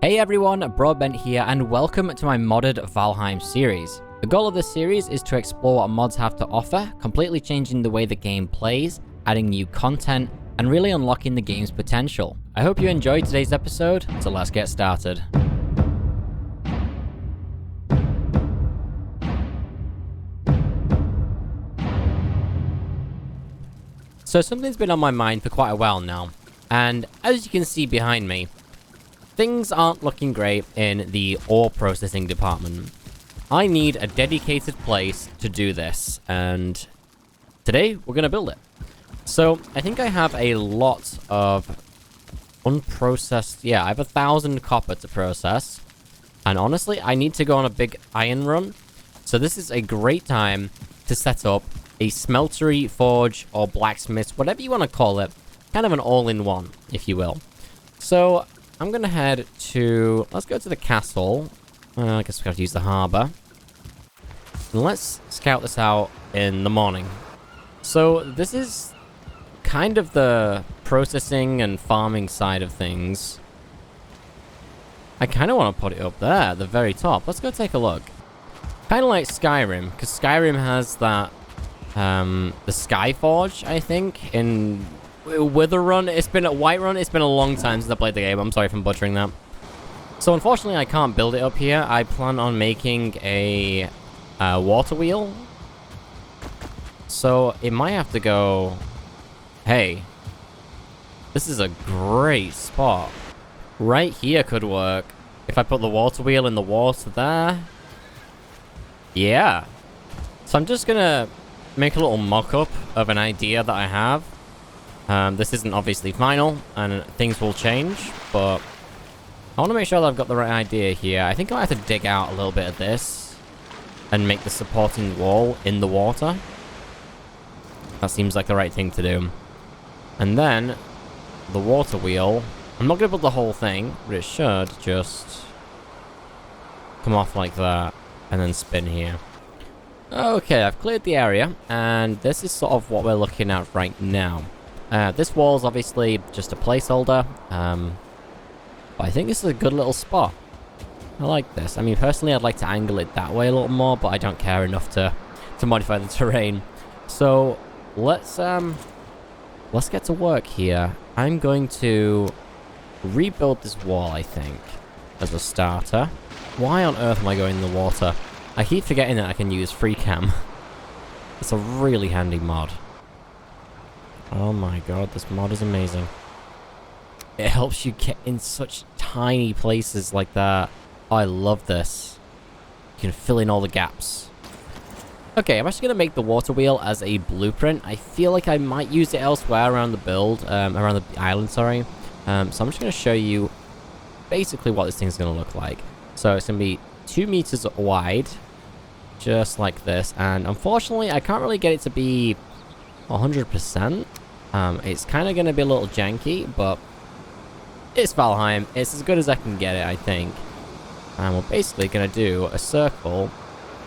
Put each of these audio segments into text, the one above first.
Hey everyone, Broadbent here, and welcome to my modded Valheim series. The goal of this series is to explore what mods have to offer, completely changing the way the game plays, adding new content, and really unlocking the game's potential. I hope you enjoyed today's episode, so let's get started. So something's been on my mind for quite a while now, and as you can see behind me, things aren't looking great in the ore processing department. I need a dedicated place to do this, and today we're going to build it. So I think I have a lot of unprocessed, I have 1,000 copper to process, and honestly I need to go on a big iron run. So this is a great time to set up a smeltery, forge, or blacksmith, whatever you want to call it, kind of an all-in-one, if you will. So I'm gonna head to, let's go to the castle. I guess we have to use the harbor. And let's scout this out in the morning. So this is kind of the processing and farming side of things. I kind of want to put it up there at the very top. Let's go take a look. Kind of like Skyrim, because Skyrim has that, the Skyforge, I think, in Witherrun. It's been a Whiterun. It's been a long time since I played the game. I'm sorry if I'm butchering that. So unfortunately, I can't build it up here. I plan on making a water wheel. So it might have to go. Hey, this is a great spot. Right here could work. If I put the water wheel in the water there. Yeah. So I'm just gonna make a little mock-up of an idea that I have. This isn't obviously final, and things will change, but I want to make sure that I've got the right idea here. I think I might have to dig out a little bit of this and make the supporting wall in the water. That seems like the right thing to do. And then the water wheel, I'm not going to build the whole thing, but it should just come off like that and then spin here. Okay, I've cleared the area, and this is sort of what we're looking at right now. This wall is obviously just a placeholder, but I think this is a good little spot. I like this. I mean, personally, I'd like to angle it that way a little more, but I don't care enough to modify the terrain. So let's get to work here. I'm going to rebuild this wall, I think, as a starter. Why on earth am I going in the water? I keep forgetting that I can use free cam. It's a really handy mod. Oh my god, this mod is amazing. It helps you get in such tiny places like that. Oh, I love this. You can fill in all the gaps. Okay, I'm actually going to make the water wheel as a blueprint. I feel like I might use it elsewhere around the build, around the island, sorry. So I'm just going to show you basically what this thing's going to look like. So it's going to be 2 meters wide, just like this. And unfortunately, I can't really get it to be 100%. It's kind of going to be a little janky, but it's Valheim. It's as good as I can get it, I think. And we're basically going to do a circle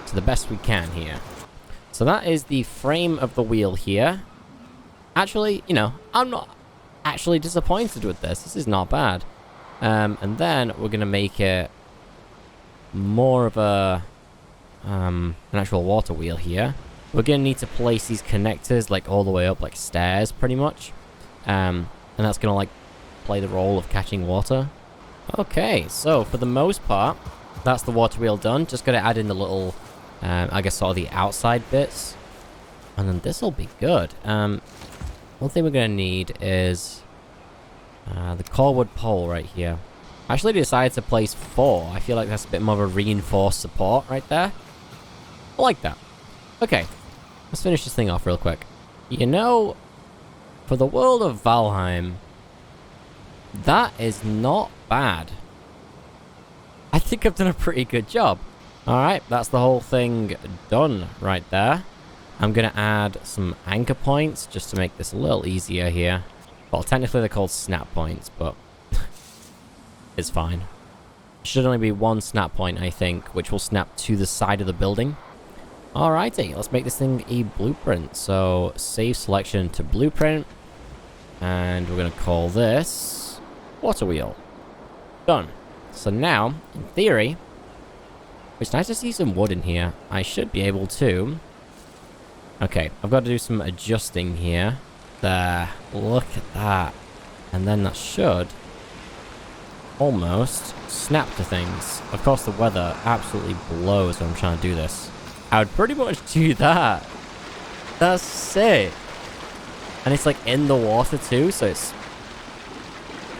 to the best we can here. So that is the frame of the wheel here. Actually, you know, I'm not actually disappointed with this. This is not bad. And then we're going to make it more of a an actual water wheel here. We're going to need to place these connectors like all the way up, like stairs pretty much. And that's going to like play the role of catching water. Okay, so for the most part, that's the water wheel done. Just going to add in the little, I guess sort of the outside bits. And then this will be good. One thing we're going to need is the corewood pole right here. I actually decided to place 4. I feel like that's a bit more of a reinforced support right there. I like that. Okay, let's finish this thing off real quick. You know, for the world of Valheim, that is not bad. I think I've done a pretty good job. Alright, that's the whole thing done right there. I'm going to add some anchor points just to make this a little easier here. Well, technically they're called snap points, but it's fine. Should only be 1 snap point, I think, which will snap to the side of the building. Alrighty, let's make this thing a blueprint. So, save selection to blueprint. And we're going to call this water wheel. Done. So now, in theory, it's nice to see some wood in here. I should be able to... Okay, I've got to do some adjusting here. There. Look at that. And then that should almost snap to things. Of course, the weather absolutely blows when I'm trying to do this. I would pretty much do that. That's sick. And it's like in the water too, so it's,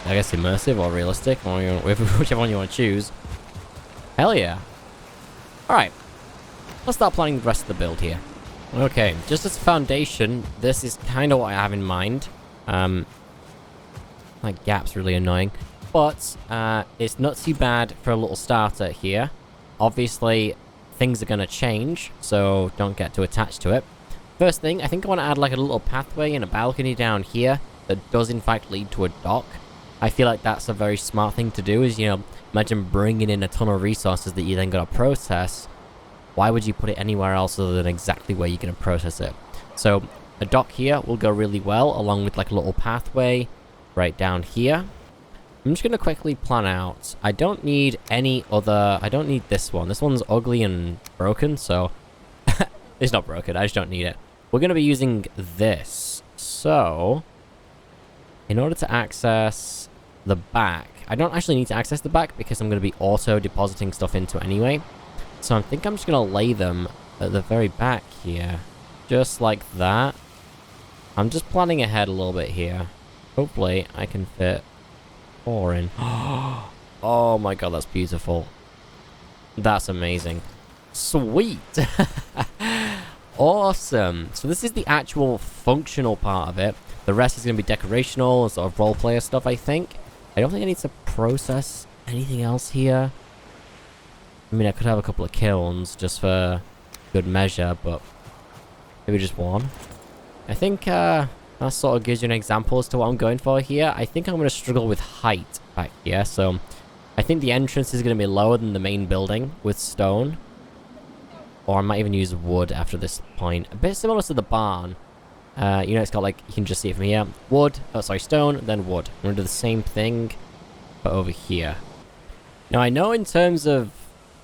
I guess, immersive or realistic, or whichever one you want to choose. Hell yeah. Alright. Let's start planning the rest of the build here. Okay, just as a foundation, this is kind of what I have in mind. Like, gap's really annoying. But, it's not too bad for a little starter here. Obviously, things are going to change, so don't get too attached to it. First thing, I think I want to add like a little pathway and a balcony down here that does in fact lead to a dock. I feel like that's a very smart thing to do, is, you know, imagine bringing in a ton of resources that you then got to process. Why would you put it anywhere else other than exactly where you're going to process it? So, a dock here will go really well, along with like a little pathway right down here. I'm just going to quickly plan out. I don't need any other... I don't need this one. This one's ugly and broken, so... It's not broken, I just don't need it. We're going to be using this. So, in order to access the back, I don't actually need to access the back because I'm going to be auto-depositing stuff into it anyway. So I think I'm just going to lay them at the very back here. Just like that. I'm just planning ahead a little bit here. Hopefully, I can fit 4 in. Oh my god, that's beautiful. That's amazing. Sweet! Awesome! So this is the actual functional part of it. The rest is going to be decorational and sort of role-player stuff, I think. I don't think I need to process anything else here. I mean, I could have a couple of kilns just for good measure, but maybe just one. I think that sort of gives you an example as to what I'm going for here. I think I'm going to struggle with height back here, so I think the entrance is going to be lower than the main building with stone. Or I might even use wood after this point. A bit similar to the barn. You know, it's got like, you can just see it from here. Wood, oh sorry, stone, then wood. I'm going to do the same thing, but over here. Now I know in terms of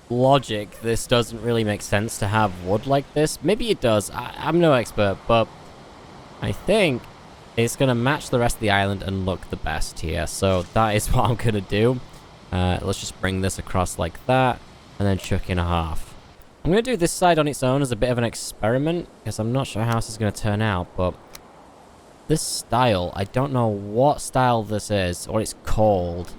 logic, this doesn't really make sense to have wood like this. Maybe it does, I'm no expert, but I think it's going to match the rest of the island and look the best here. So that is what I'm going to do. Let's just bring this across like that, and then chuck in a half. I'm going to do this side on its own as a bit of an experiment, because I'm not sure how this is going to turn out, but this style, I don't know what style this is, or it's called.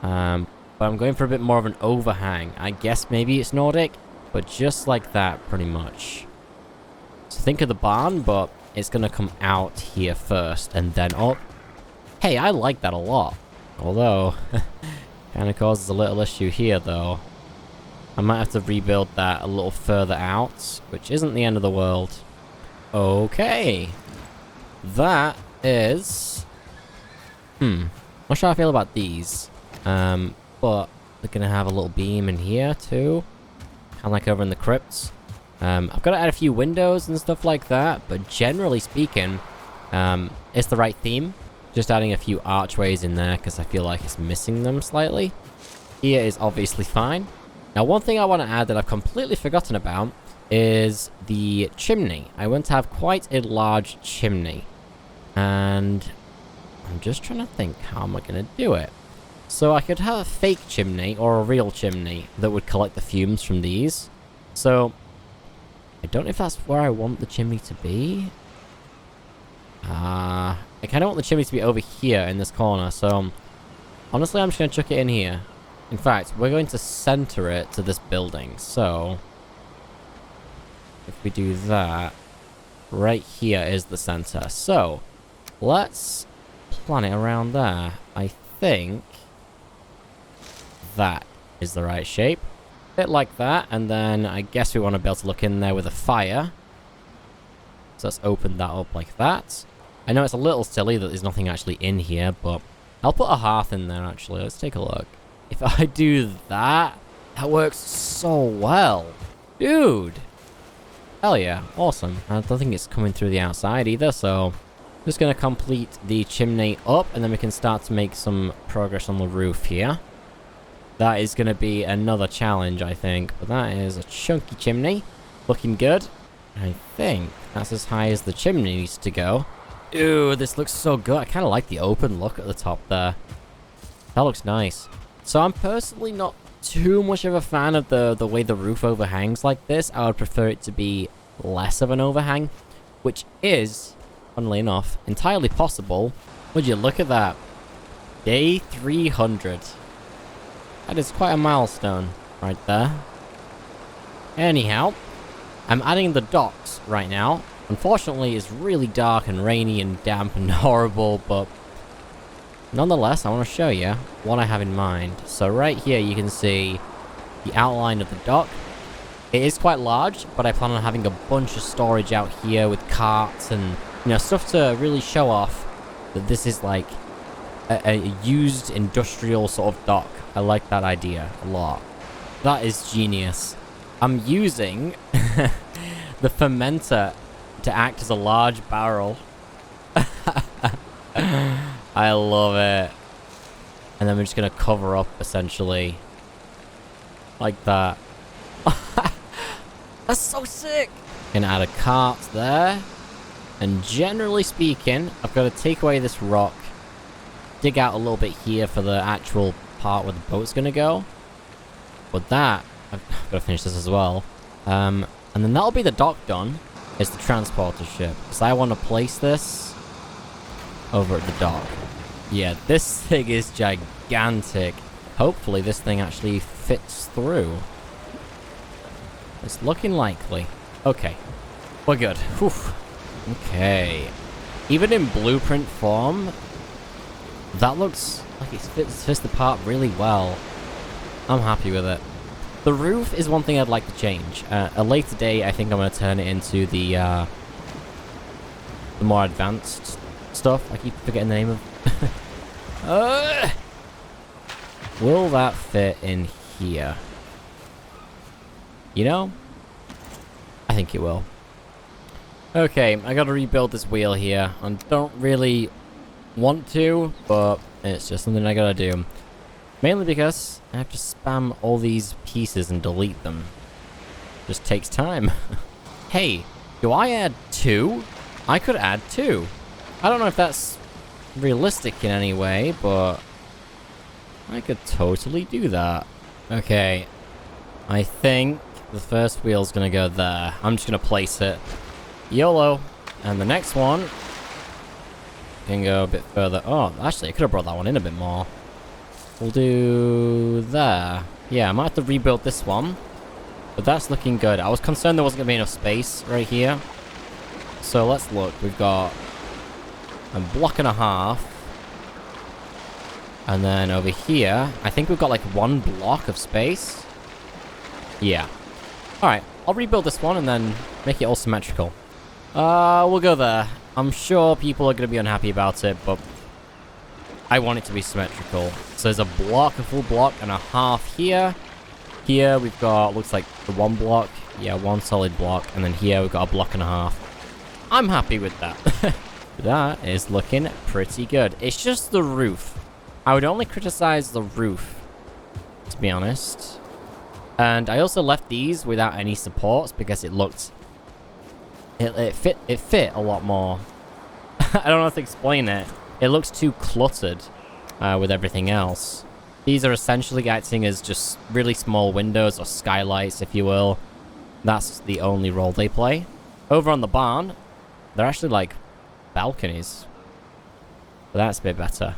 But I'm going for a bit more of an overhang. I guess maybe it's Nordic, but just like that, pretty much. So think of the barn, but it's going to come out here first, and then up. Hey, I like that a lot. Although, kind of causes a little issue here, though. I might have to rebuild that a little further out, which isn't the end of the world. Okay. That is... Not sure how I feel about these. But they're going to have a little beam in here, too. Kind of like over in the crypts. I've got to add a few windows and stuff like that, but generally speaking, it's the right theme. Just adding a few archways in there, because I feel like it's missing them slightly. Here is obviously fine. Now, one thing I want to add that I've completely forgotten about is the chimney. I want to have quite a large chimney. And I'm just trying to think, how am I going to do it? So I could have a fake chimney or a real chimney that would collect the fumes from these. So I don't know if that's where I want the chimney to be. I kind of want the chimney to be over here in this corner. So honestly, I'm just going to chuck it in here. In fact, we're going to center it to this building, so if we do that, right here is the center. So, let's plan it around there. I think that is the right shape. A bit like that, and then I guess we want to be able to look in there with a fire. So let's open that up like that. I know it's a little silly that there's nothing actually in here, but I'll put a hearth in there actually. Let's take a look. If I do that, that works so well. Dude. Hell yeah. Awesome. I don't think it's coming through the outside either, so I'm just going to complete the chimney up, and then we can start to make some progress on the roof here. That is going to be another challenge, I think. But that is a chunky chimney. Looking good. I think that's as high as the chimney needs to go. Ooh, this looks so good. I kind of like the open look at the top there. That looks nice. So I'm personally not too much of a fan of the way the roof overhangs like this. I would prefer it to be less of an overhang, which is, funnily enough, entirely possible. Would you look at that? Day 300. That is quite a milestone right there. Anyhow, I'm adding the docks right now. Unfortunately, it's really dark and rainy and damp and horrible, but nonetheless, I want to show you what I have in mind. So right here, you can see the outline of the dock. It is quite large, but I plan on having a bunch of storage out here with carts and, you know, stuff to really show off that this is like a used industrial sort of dock. I like that idea a lot. That is genius. I'm using the fermenter to act as a large barrel. I love it. And then we're just gonna cover up, essentially. Like that. That's so sick! Gonna add a cart there. And generally speaking, I've got to take away this rock. Dig out a little bit here for the actual part where the boat's gonna go. But that, I've got to finish this as well. And then that'll be the dock done. Is the transporter ship. Because I want to place this over at the dock. Yeah, this thing is gigantic. Hopefully this thing actually fits through. It's looking likely. Okay. We're good. Whew. Okay. Even in blueprint form, that looks like it fits the part really well. I'm happy with it. The roof is one thing I'd like to change. A later day, I think I'm going to turn it into the more advanced stuff. I keep forgetting the name of... Will that fit in here? You know? I think it will. Okay, I gotta rebuild this wheel here. I don't really want to, but it's just something I gotta do. Mainly because I have to spam all these pieces and delete them. Just takes time. Hey, do I add 2? I could add 2. I don't know if that's realistic in any way, but I could totally do that. Okay, I think the first wheel's gonna go there. I'm just gonna place it. YOLO. And the next one can go a bit further. Oh, actually, I could have brought that one in a bit more. We'll do there. Yeah, I might have to rebuild this one. But that's looking good. I was concerned there wasn't going to be enough space right here. So let's look. We've got a block and a half. And then over here, I think we've got like 1 block of space. Yeah. Alright, I'll rebuild this one and then make it all symmetrical. We'll go there. I'm sure people are going to be unhappy about it, but I want it to be symmetrical. So there's a block, a full block, and a half here. Here we've got, looks like the 1 block. Yeah, 1 solid block. And then here we've got a block and a half. I'm happy with that. That is looking pretty good. It's just the roof. I would only criticize the roof, to be honest. And I also left these without any supports because it looked... It fit a lot more. I don't know how to explain it. It looks too cluttered with everything else. These are essentially acting as just really small windows or skylights, if you will. That's the only role they play. Over on the barn, they're actually like balconies. But that's a bit better.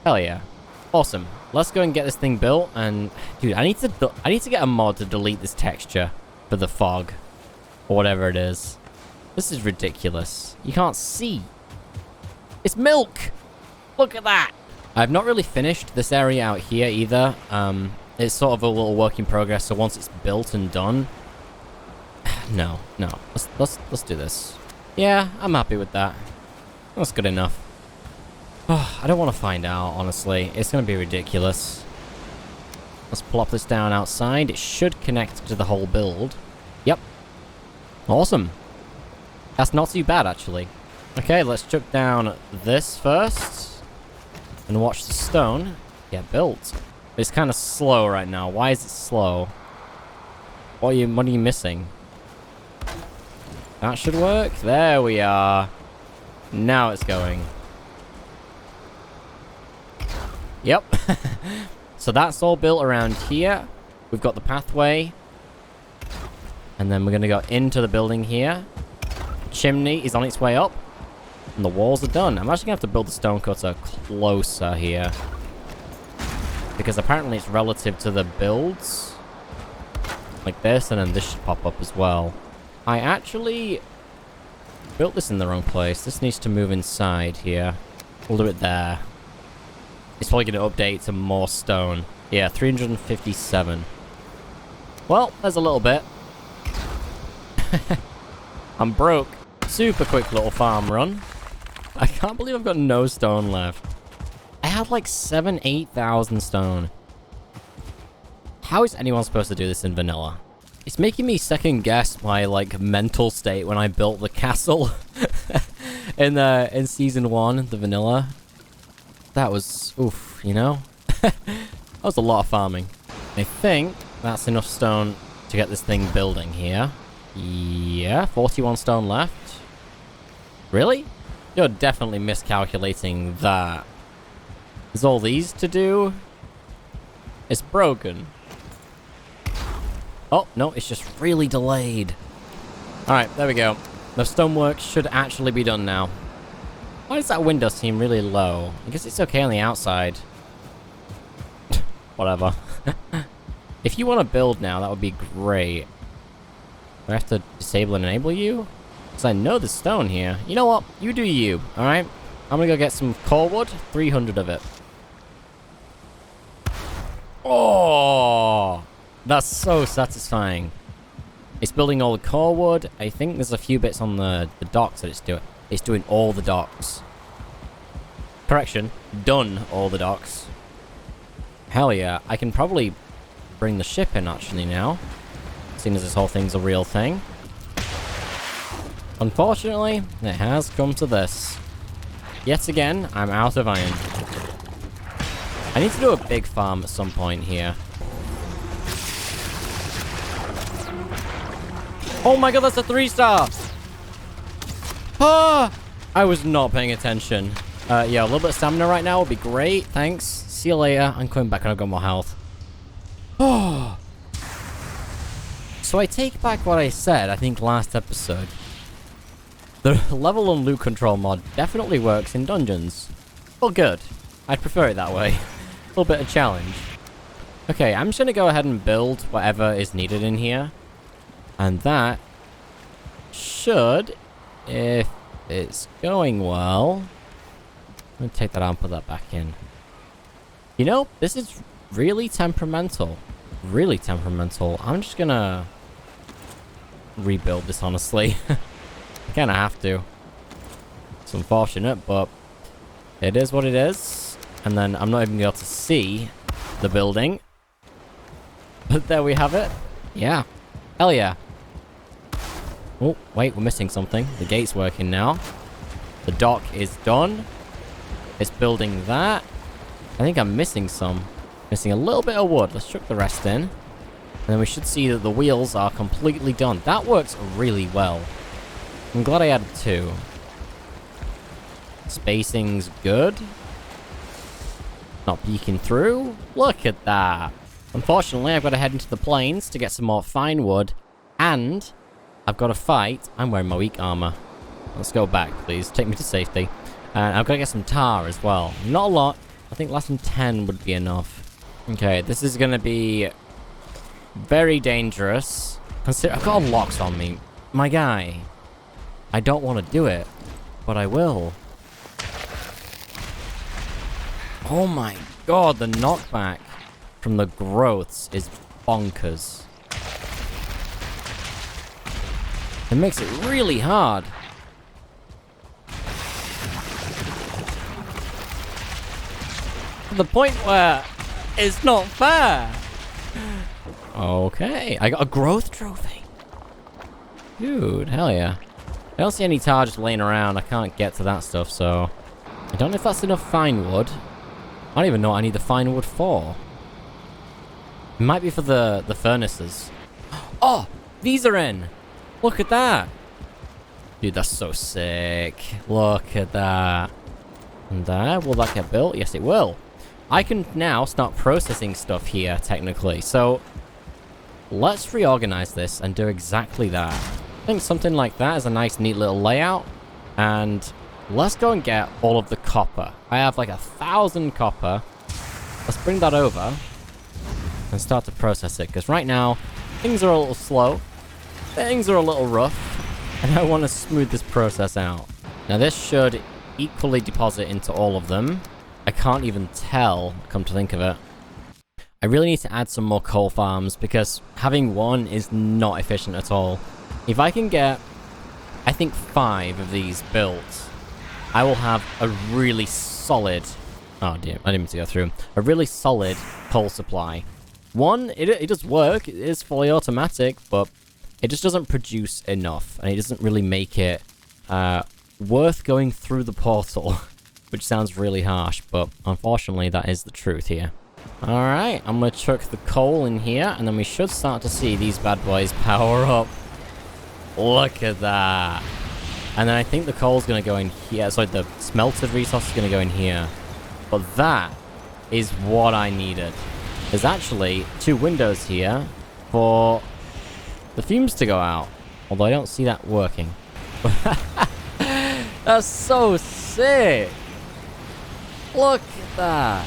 Hell yeah. Awesome. Let's go and get this thing built. And dude, I need to get a mod to delete this texture for the fog or whatever it is. This is ridiculous. You can't see. It's milk. Look at that. I've not really finished this area out here either. It's sort of a little work in progress. So once it's built and done, no. Let's do this. Yeah, I'm happy with that. That's good enough. Oh, I don't want to find out, honestly. It's going to be ridiculous. Let's plop this down outside. It should connect to the whole build. Yep. Awesome. That's not too bad, actually. Okay, let's chuck down this first. And watch the stone get built. It's kind of slow right now. Why is it slow? What are you missing? That should work. There we are. Now it's going. Yep. So that's all built around here. We've got the pathway. And then we're going to go into the building here. Chimney is on its way up. And the walls are done. I'm actually going to have to build the stone cutter closer here. Because apparently it's relative to the builds. Like this, and then this should pop up as well. I actually built this in the wrong place. This needs to move inside here. We'll do it there. It's probably going to update to more stone. Yeah, 357. Well, there's a little bit. I'm broke. Super quick little farm run. I can't believe I've got no stone left. I had like 8,000 stone. How is anyone supposed to do this in vanilla? It's making me second guess my like mental state when I built the castle in season 1, the vanilla. That was oof, you know? That was a lot of farming. I think that's enough stone to get this thing building here. Yeah, 41 stone left. Really? You're definitely miscalculating that. There's all these to do. It's broken. Oh, no, it's just really delayed. Alright, there we go. The stonework should actually be done now. Why does that window seem really low? I guess it's okay on the outside. Whatever. If you want to build now, that would be great. Do I have to disable and enable you? Because I know there's stone here. You know what? You do you, alright? I'm gonna go get some core wood. 300 of it. Oh! That's so satisfying. It's building all the core wood. I think there's a few bits on the docks that it's doing. It's doing all the docks. Correction. Done all the docks. Hell yeah. I can probably bring the ship in actually now. Seeing as this whole thing's a real thing. Unfortunately, it has come to this. Yet again, I'm out of iron. I need to do a big farm at some point here. Oh my god, that's a 3-star! Ah! I was not paying attention. Yeah, a little bit of stamina right now would be great. Thanks. See you later. I'm coming back and I've got more health. Oh! So I take back what I said, I think, last episode. The level and loot control mod definitely works in dungeons. Well, good. I'd prefer it that way. A little bit of challenge. Okay, I'm just going to go ahead and build whatever is needed in here. And that should, if it's going well... I'm going to take that out and put that back in. You know, this is really temperamental. Really temperamental. I'm just going to rebuild this, honestly. I kind of have to. It's unfortunate, but it is what it is. And then I'm not even going to be able to see the building. But there we have it. Yeah. Hell yeah. Oh, wait, we're missing something. The gate's working now. The dock is done. It's building that. I think I'm missing some. Missing a little bit of wood. Let's chuck the rest in. And then we should see that the wheels are completely done. That works really well. I'm glad I added 2. Spacing's good. Not peeking through. Look at that. Unfortunately, I've got to head into the plains to get some more fine wood. And I've got to fight. I'm wearing my weak armor. Let's go back, please. Take me to safety. And I've got to get some tar as well. Not a lot. I think less than 10 would be enough. Okay, this is going to be very dangerous. Consider I've got locks on me. My guy. I don't want to do it, but I will. Oh my god, the knockback from the growths is bonkers. It makes it really hard. To the point where it's not fair. Okay, I got a growth trophy. Dude, hell yeah. I don't see any tar just laying around. I can't get to that stuff, so... I don't know if that's enough fine wood. I don't even know what I need the fine wood for. It might be for the furnaces. Oh, these are in. Look at that. Dude, that's so sick. Look at that. And will that get built? Yes, it will. I can now start processing stuff here, technically. So, let's reorganize this and do exactly that. I think something like that is a nice, neat little layout. And let's go and get all of the copper. I have like 1,000 copper. Let's bring that over and start to process it. Because right now, things are a little slow. Things are a little rough. And I want to smooth this process out. Now, this should equally deposit into all of them. I can't even tell, come to think of it. I really need to add some more coal farms because having one is not efficient at all. If I can get, I think 5 of these built, I will have a really solid, oh dear, I didn't mean to go through, a really solid coal supply. One, it does work, it is fully automatic, but it just doesn't produce enough, and it doesn't really make it worth going through the portal, which sounds really harsh, but unfortunately that is the truth here. Alright, I'm gonna chuck the coal in here, and then we should start to see these bad boys power up. Look at that. And then I think the coal's gonna go in here, so the smelted resource is gonna go in here. But that is what I needed. There's actually 2 windows here for the fumes to go out, although I don't see that working. That's so sick! Look at that!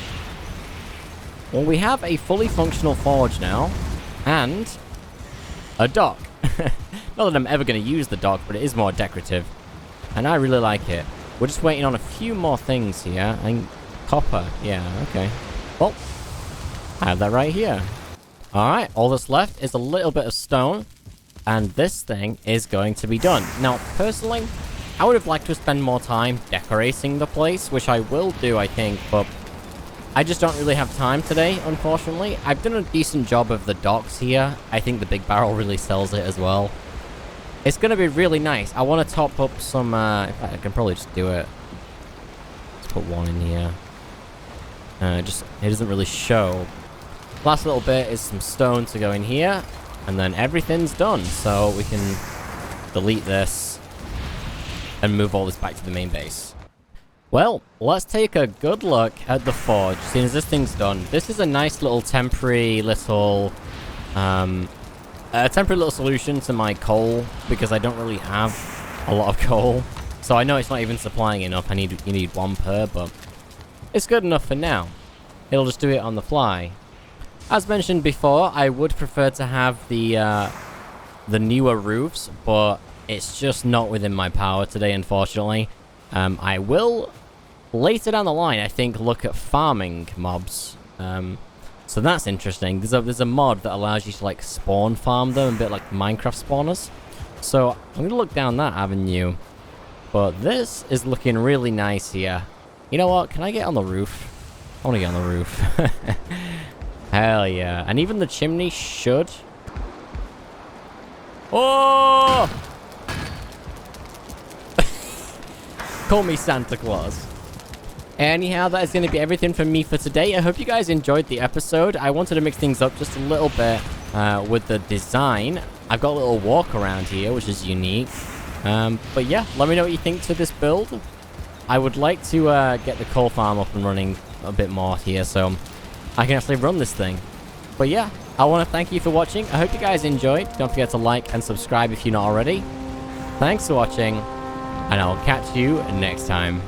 Well, we have a fully functional forge now, and a dock. Not that I'm ever going to use the dock, but it is more decorative, and I really like it. We're just waiting on a few more things here. I think copper, yeah, okay. Well, I have that right here. Alright, all that's left is a little bit of stone, and this thing is going to be done. Now, personally, I would have liked to spend more time decorating the place, which I will do, I think, but I just don't really have time today, unfortunately. I've done a decent job of the docks here. I think the big barrel really sells it as well. It's going to be really nice. I want to top up some, in fact, I can probably just do it. Let's put 1 in here. It doesn't really show. Last little bit is some stone to go in here, and then everything's done. So we can delete this and move all this back to the main base. Well, let's take a good look at the forge, seeing as this thing's done. This is a nice little temporary little solution to my coal, because I don't really have a lot of coal. So I know it's not even supplying enough. You need 1 per, but it's good enough for now. It'll just do it on the fly. As mentioned before, I would prefer to have the newer roofs, but it's just not within my power today, unfortunately. I will, later down the line, I think, look at farming mobs. So that's interesting. There's a mod that allows you to, like, spawn farm them, a bit like Minecraft spawners. So I'm going to look down that avenue. But this is looking really nice here. You know what? Can I get on the roof? I want to get on the roof. Hell yeah. And even the chimney should... Oh! Call me Santa Claus. Anyhow, that is going to be everything from me for today. I hope you guys enjoyed the episode. I wanted to mix things up just a little bit with the design. I've got a little walk around here, which is unique. But yeah, let me know what you think to this build. I would like to get the coal farm up and running a bit more here, so I can actually run this thing. But yeah, I want to thank you for watching. I hope you guys enjoyed. Don't forget to like and subscribe if you're not already. Thanks for watching, and I'll catch you next time.